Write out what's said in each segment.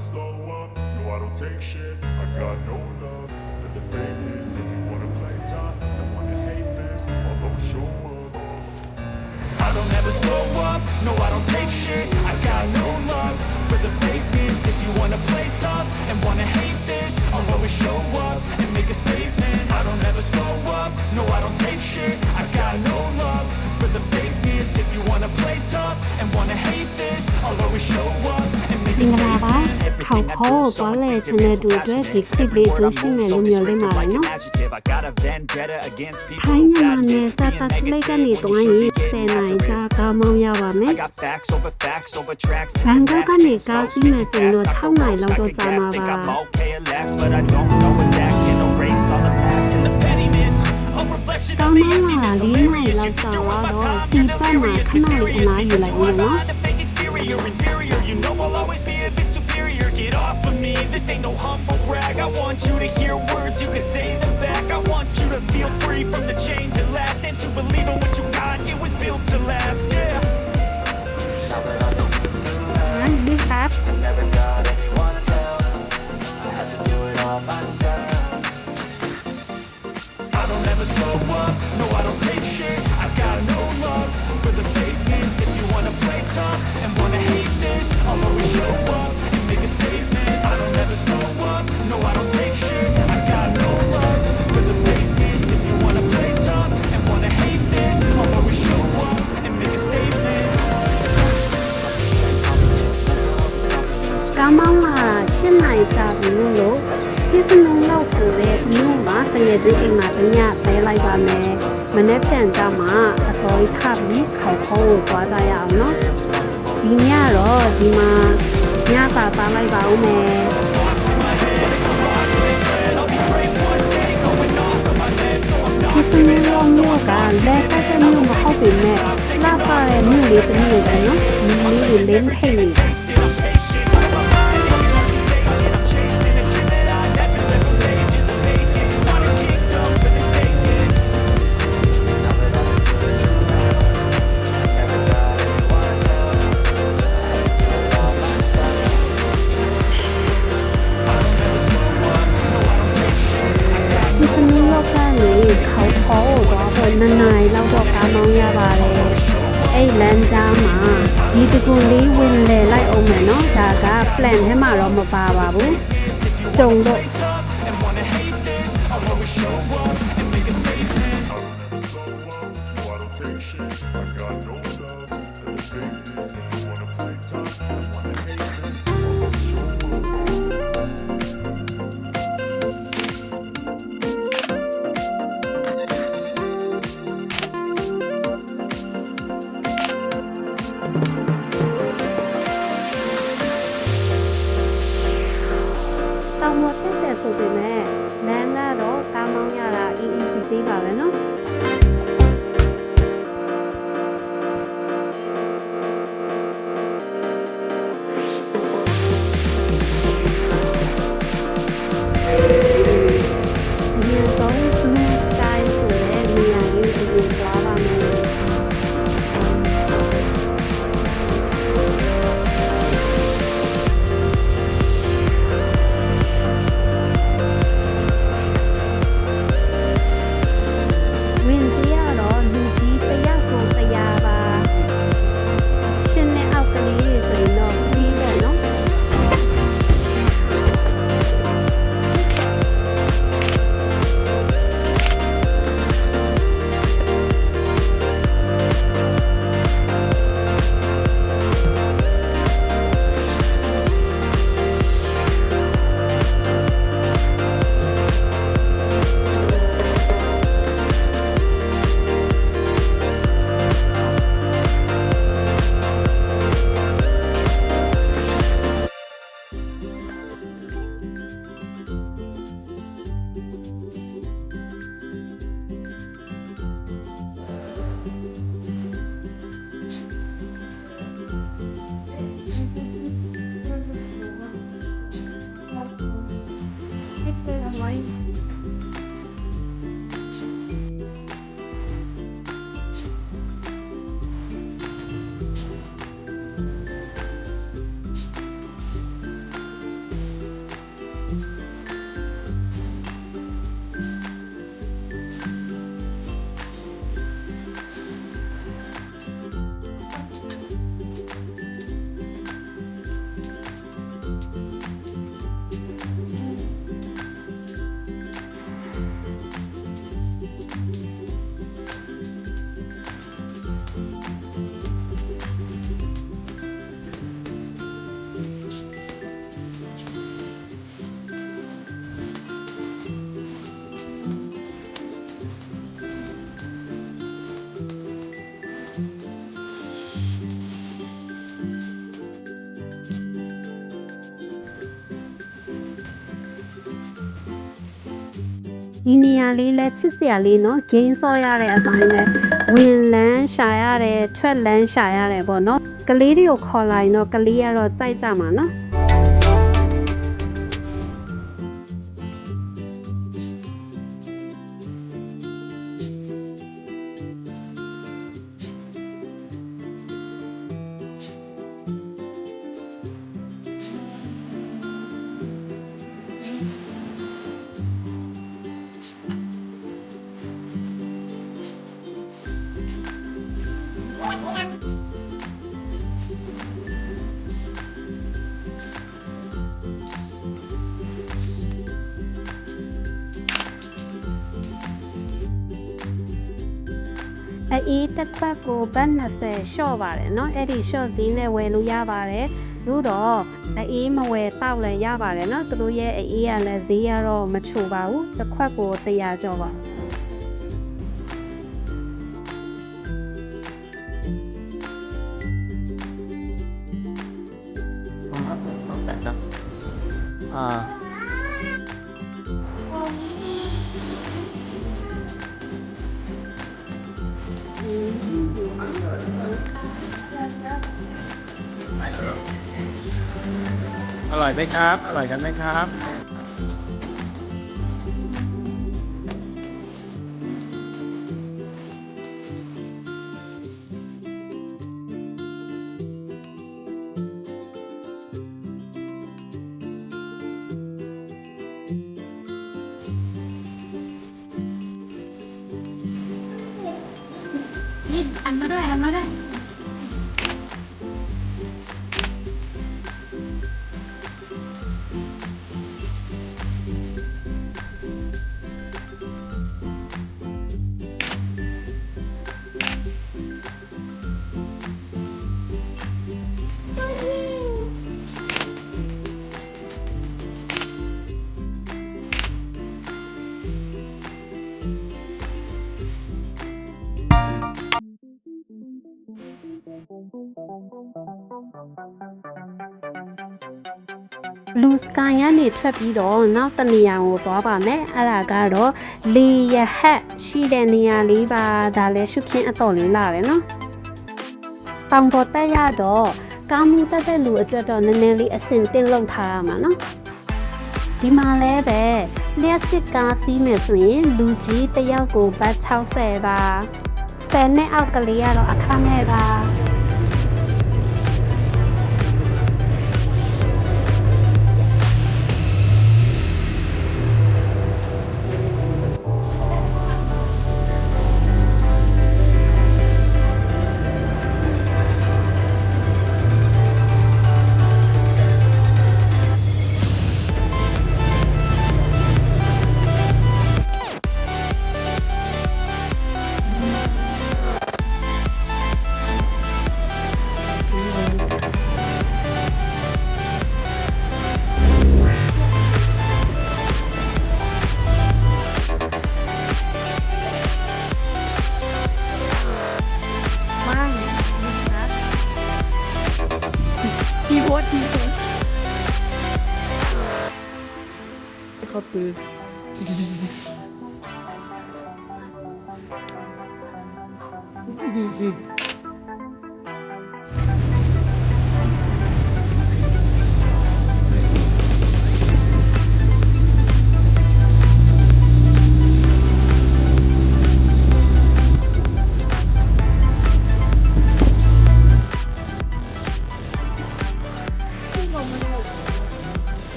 slow up, no I don't take shit. I got no love for the fakeness. If you wanna play tough and wanna hate this, I'll always show up. I don't ever slow up, no I don't take shit. I got no love for the fakeness. If you wanna play tough and wanna hate this, I'll always show up and make a statement. I don't ever slow up, no I don't take shit. I got no love for the fakeness. If you wanna play tough and wanna hate this, I'll always show up and make a င်္ဂလာပါ statement. ခေါက်ခေါ်သွားလေချင်တဲ့သူအတွက်ဒီခလစ်လေးတူရှင်းမယ်လို့မျိုးလေးမှာနော်ထိုင်းမြန်မာနယ်စပ်ပတ်လိုက်ကနေတော့ရင်10နိုင်ကြာကားမောင်းရပါမယ်ဘန်ကောက်ကနေကားစီးမယ်ဆိုတော့6နိုင်လောက်တော့ကြာမှာပါကားမောင်းလာ4နိုင်လောက်ကြာတော့ဒီပတ်မှာခဏလေးအနားယူလိုက်ဦးနော်You know I'll always be a bit superior. Get off of me, this ain't no humble brag. I want you to hear words, you can say them back. I want you to feel free from the chains at last, and to believe in what you got, it was built to last, yeah. Now that I know I never got anyone's help. I had to do it all myself. I don't ever slow up, no I don't take shit. I got no love for the fakeness. If you wanna play tough and wanna hate this, I'll always show up and make a statement. I don't ever slow up, no I don't take shit. I got no love for the fakeness. If you wanna play tough and wanna hate this, I'll always show up and make a statement. ကားမောင်းလာ7နိုင်ကြာပြီလို့ပြည့်စုံလောက်ပို့တဲ့မြို့မှာတကယ်ကြီးအိမ်မှာတညပဲလိုက်ပါမယ်မနေ့ပြန်ကြမှာအတော်ထပြီးခေါက်ခေါ်သွားကြရအောင်နော်ဒီညတော့ဒီမှာညစာစားလိုက်ပါဦးမယ်ဒီနေ့ရောမြို့ကလက်တက်တဲ့မြို့မဟုတ်ပေမဲ့လာပါတဲ့မြို့လေးတစ်မြို့ပဲနော်ဒီလေးလင်းထိတ်နေနိုင်လောက်တော့ကားမောင်းရပါတယ်အဲ့လမ်းကြားမှာဒီတကူလေးဝင်လေလိုက်အောင်မယ်နော်ဒါက plan ထဲမှာတော့မပါပါဘူးကြုံတော့တောင်ပေါ်တက်တယ်ဆိုပေမဲ့လမ်းကတော့ကားမောင်းရတာအေးအေးသေးပါပဲနော်ဒီတော့ဒီတိုင်းဆိုတဲ့နေရာလေးကိုသွားပါမယ် ဒီနေရာလေးလဲချစ်စရာလေးနော်ဂိမ်းဆော့ရတဲ့အပိုင်းလဲဝင်လန်းရှာရတယ်ထွက်လန်းရှာရတယ်ပေါ့နော်ကလေးတွေကိုခေါ်လာရင်တော့ကလေးကတော့စိုက်ကြမှာနော်အေးတစ်ပတ်ကိုဘတ်20ရှော့ပါတယ်เนาะအဲ့ဒီရှော့ဈေးနဲ့ဝယ်လို့ရပါတယ်လို့တော့အေးမဝယ်တောက်လည်းရပါတယ်เนาะသူတို့ရဲ့အေးကလည်းဈေးကတော့မချိုပါဘူးတစ်ခွက်ကို100ကျော်ပါอร่อยไหมครับอร่อยกันไหมครับนี่อันมาด้วยလူစကိုင်းကနေထွက်ပြီးတော့နောက်တနေရာကိုသွားပါမယ်အဲ့ဒါကတော့လေရဟတ်ရှိတဲ့နေရာလေးပါဒါလည်းရှုခင်းအတော်လေးလာတယ်နော်တောင်ပေါ်တက်ရတော့ကောင်းမှုတက်တဲ့လူအတွက်တော့နည်းနည်းလေးအဆင်သင့်လုပ်ထားရမှာနော်ဒီမှာလည်းပဲလျှက်စစ်ကားစီးမယ်ဆိုရင်လူကြီးတစ်ယောက်ကိုဘတ်60ပါ10နဲ့အောက်ကလေးကတော့အခမဲ့ပါเขาปืน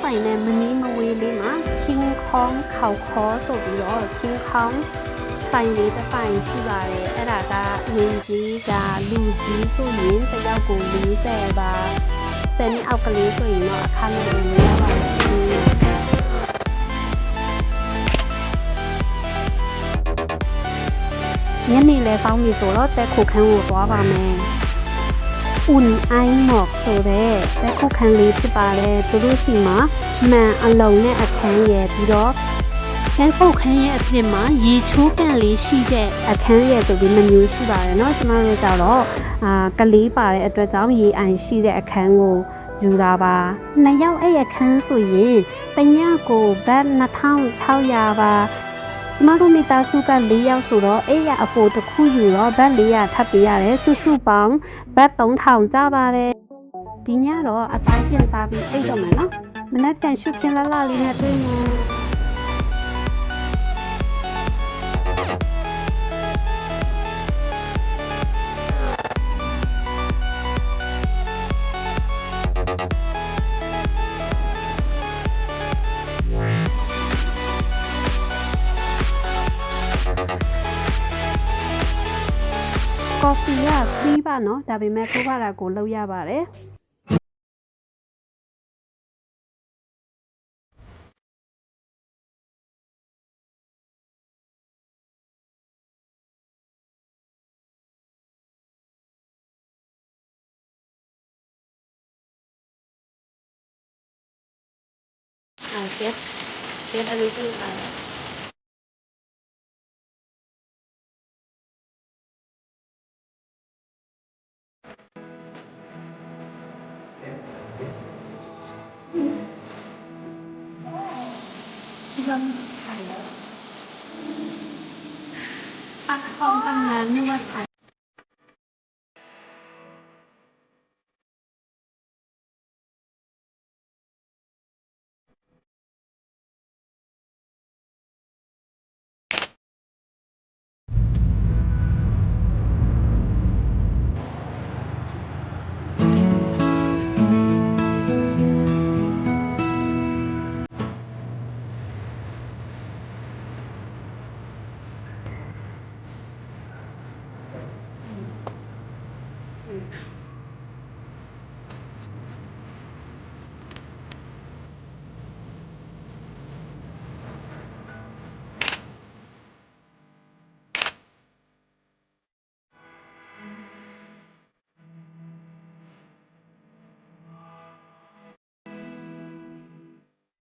ใส่ในมันนี้มาเวลีมาคิงคองเขาคอสุดยอดคิงคองใส่นี้จะใส่ที่บาร์เลยไอ้ดากาเงินจีกาลูจีสู้ยินแต่ยาวกูลีแซ่บาแต่นี่เอากะลีสู้ยินเนาะคันเลยเนี่ยว่าညနေလဲကောင်းပြီဆိုတော့တဲခုခန်းကိုသွားပါမယ်။อุ่นไอหมอกဆိုတဲ့တဲခုခန်းလေးဖြစ်ပါတယ်။သူတို့စီမှာမှန်အလုံးနဲ့အခန်းရယ်ပြီးတော့တဲခုခန်းရဲ့အပြင်မှာရေချိုးကန်လေးရှိတဲ့အခန်းရယ်ဆိုပြီး2မျိုးရှိပါတယ်เนาะ။ကျွန်တော်တို့ကြတော့ကလေးပါတဲ့အတွက်ကြောင့်ရေအိုင်ရှိတဲ့အခန်းကို ယူတာပါနှစ်ယောက်အဲ့ရခန်းဆိုရင်တညကိုဘတ်2600ပါကျမတို့မိသားစုက4ယောက်ဆိုတော့အဲ့ရအဖို့တစ်ခုယူတော့ဘတ်400ထပ်ပေးရတယ်စုစုပေါင်းဘတ်3000ကျပါတယ်ဒီညတော့အတိုင်းပြင်စားပြီးအိတ်တော့မယ်နော်မနေ့ပြန်ရှုပ်ခင်လာလာလေးနဲ့တွေ့မယ်ကော်ဖီကဖရီးပါနော်ဒါပေမဲ့ကိုကတာကိုလုပ်ရပါတယ်get a little không tăng ngàn nhưng mà